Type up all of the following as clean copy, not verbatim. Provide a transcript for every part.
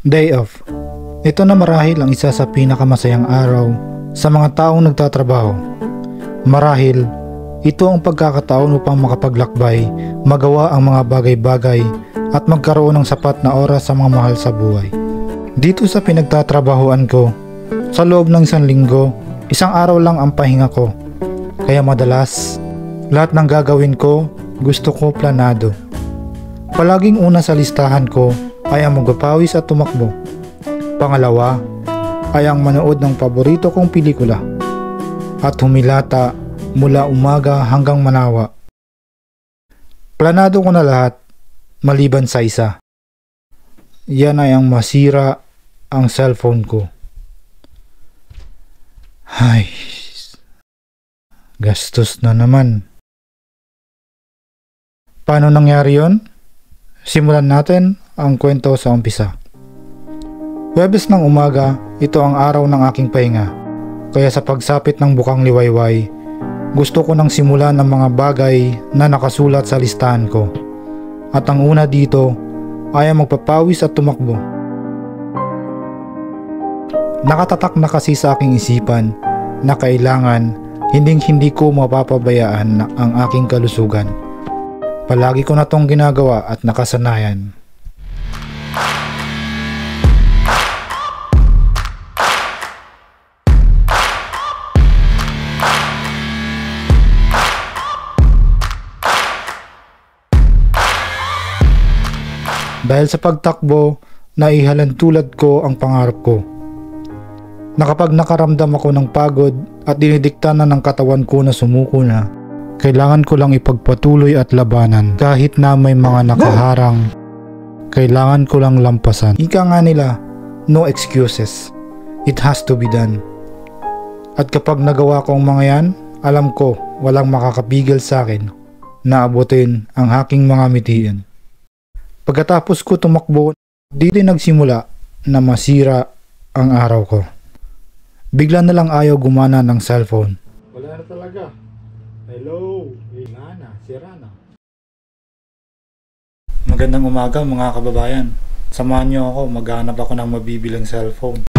Day off. Ito na marahil ang isa sa pinakamasayang araw sa mga taong nagtatrabaho. Marahil, ito ang pagkakataon upang makapaglakbay, magawa ang mga bagay-bagay at magkaroon ng sapat na oras sa mga mahal sa buhay. Dito sa pinagtatrabahuan ko, sa loob ng isang linggo, isang araw lang ang pahinga ko. Kaya madalas, lahat ng gagawin ko, gusto ko planado. Palaging una sa listahan ko ay ang magpapawis at tumakbo. Pangalawa ay ang manood ng paborito kong pelikula at humilata mula umaga hanggang manawa. Planado ko na lahat maliban sa isa. Yan ay ang masira ang cellphone ko. Ay, gastos na naman. Paano nangyari yon? Simulan natin ang kwento sa umpisa. Huwebes ng umaga, ito ang araw ng aking pahinga. Kaya sa pagsapit ng bukang liwayway, gusto ko nang simulan ng mga bagay na nakasulat sa listahan ko. At ang una dito ay ang magpapawis at tumakbo. Nakatatak na kasi sa aking isipan na kailangan hindi ko mapapabayaan ang aking kalusugan. Palagi ko na tong ginagawa at nakasanayan. Dahil sa pagtakbo, naihalan tulad ko ang pangarap ko. Nakapag nakaramdam ako ng pagod at dinidikta na ng katawan ko na sumuko na, kailangan ko lang ipagpatuloy at labanan kahit na may mga nakaharang. Kailangan ko lang lampasan. Ika nga nila, no excuses. It has to be done. At kapag nagawa ko ang mga yan, alam ko walang makakapigil sa akin na abutin ang aking mga mitiin. Pagkatapos ko tumakbo, dito nagsimula na masira ang araw ko. Bigla na lang ayaw gumana ng cellphone. Wala na talaga. Hello, Nana, sira na. Magandang umaga mga kababayan. Samahan niyo ako, maghanap ako ng mabibilang cellphone.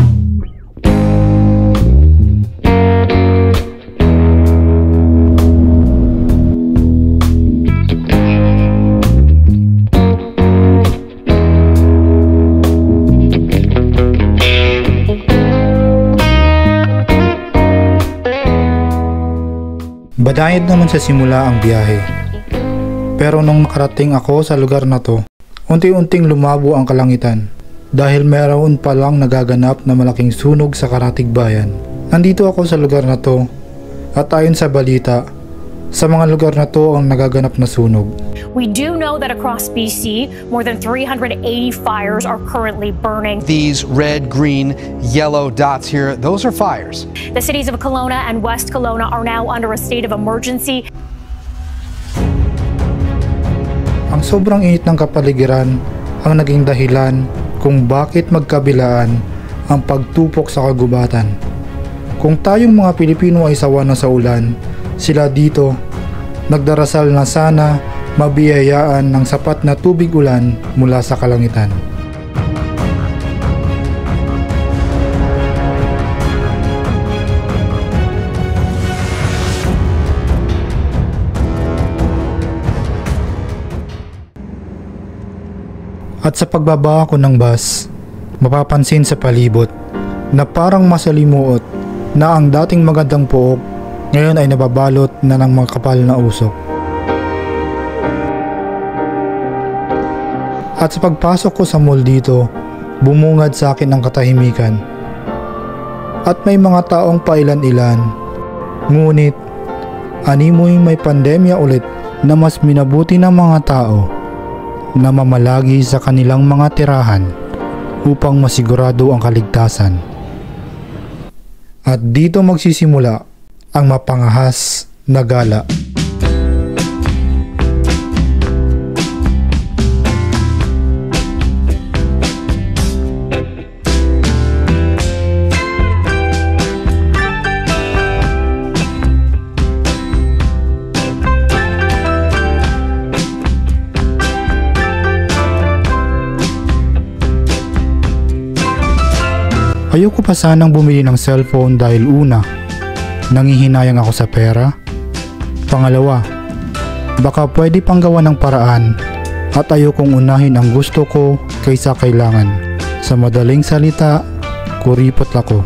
Badayad naman sa simula ang biyahe. Pero nung makarating ako sa lugar na to, unti-unting lumabo ang kalangitan dahil meron pa lang nagaganap na malaking sunog sa karatig bayan. Nandito ako sa lugar na to at ayon sa balita, sa mga lugar na to ang nagaganap na sunog. We do know that across BC, more than 380 fires are currently burning. These red, green, yellow dots here, those are fires. The cities of Kelowna and West Kelowna are now under a state of emergency. Ang sobrang init ng kapaligiran ang naging dahilan kung bakit magkabilaan ang pagtupok sa kagubatan. Kung tayong mga Pilipino ay sawa na sa ulan, sila dito nagdarasal na sana mabiyayaan ng sapat na tubig ulan mula sa kalangitan. At sa pagbaba ko ng bus, mapapansin sa palibot na parang masalimuot na ang dating magandang pook ngayon ay nababalot na ng mga kapal na usok. At sa pagpasok ko sa mall dito, bumungad sa akin ang katahimikan. At may mga taong pailan-ilan. Ngunit, animoy may pandemya ulit na mas minabuti ng mga tao na mamalagi sa kanilang mga tirahan upang masigurado ang kaligtasan. At dito magsisimula ang mapangahas na gala. Ayoko pa sanang bumili ng cellphone dahil una, nangihinayang ako sa pera. Pangalawa, baka pwede pang gawa ng paraan at ayokong unahin ang gusto ko kaysa kailangan. Sa madaling salita, kuripot ako.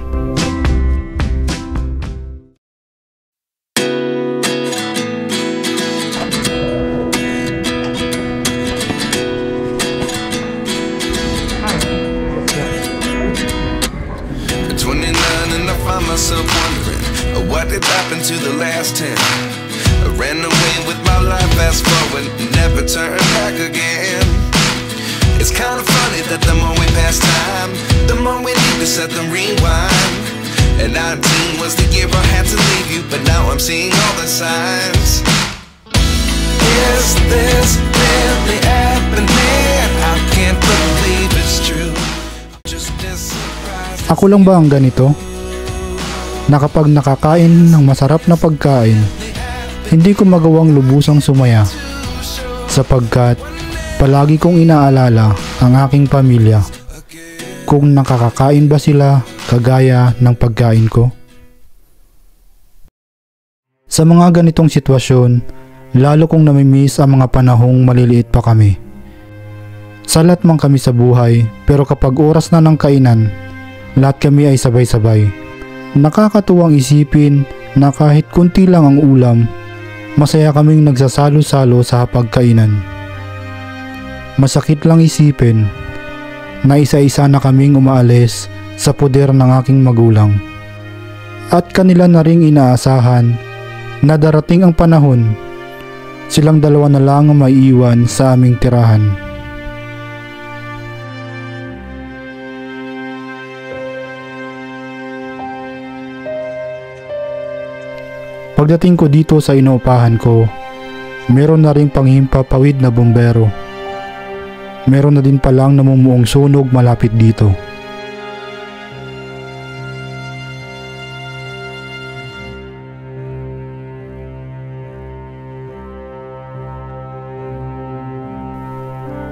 Myself wondering what did happen to the last 10. I ran away with my life, fast forward, never turn back again. It's kind of funny that the more we pass time, the more we need to set them rewind. And 19 was the year I had to leave you, but now I'm seeing all the signs. Is this really happening? I can't believe it's true. Just as surprised. Ako lang ba ang ganito? Na kapag nakakain ng masarap na pagkain, hindi ko magawang lubusang sumaya sapagkat palagi kong inaalala ang aking pamilya. Kung nakakakain ba sila kagaya ng pagkain ko? Sa mga ganitong sitwasyon, lalo kong namimiss ang mga panahong maliliit pa kami. Salat man kami sa buhay, pero kapag oras na ng kainan, lahat kami ay sabay-sabay. Nakakatuwang isipin na kahit kunti lang ang ulam, masaya kaming nagsasalo-salo sa hapagkainan. Masakit lang isipin na isa-isa na kaming umaalis sa poder ng aking magulang. At kanila na ring inaasahan na darating ang panahon, silang dalawa na lang ang maiiwan sa aming tirahan. Pagdating ko dito sa inuupahan ko, meron na ring panghimpapawid na bumbero. Meron na din palang namumuong sunog malapit dito.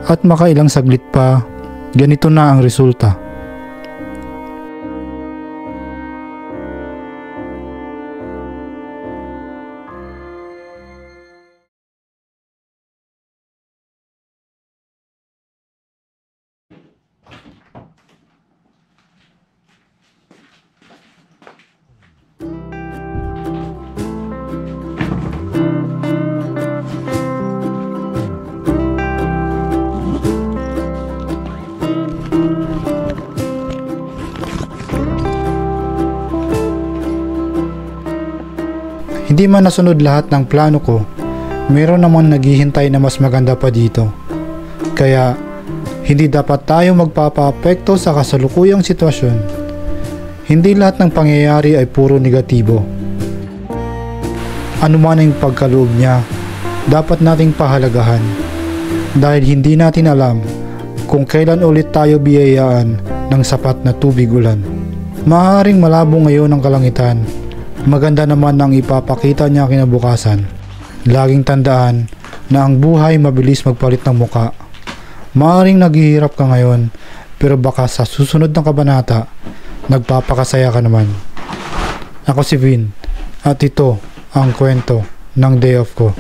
At makailang saglit pa, ganito na ang resulta. Hindi man nasunod lahat ng plano ko, meron namang naghihintay na mas maganda pa dito. Kaya, hindi dapat tayo magpapa-apekto sa kasalukuyang sitwasyon. Hindi lahat ng pangyayari ay puro negatibo. Ano man ang pagkaloob niya, dapat nating pahalagahan. Dahil hindi natin alam kung kailan ulit tayo biyayaan ng sapat na tubig ulan. Maaaring malabo ngayon ang kalangitan. Maganda naman ang ipapakita niya kinabukasan. Laging tandaan na ang buhay mabilis magpalit ng muka. Maaaring naghihirap ka ngayon, pero baka sa susunod na kabanata, nagpapakasaya ka naman. Ako si Vin, at ito ang kwento ng day off ko.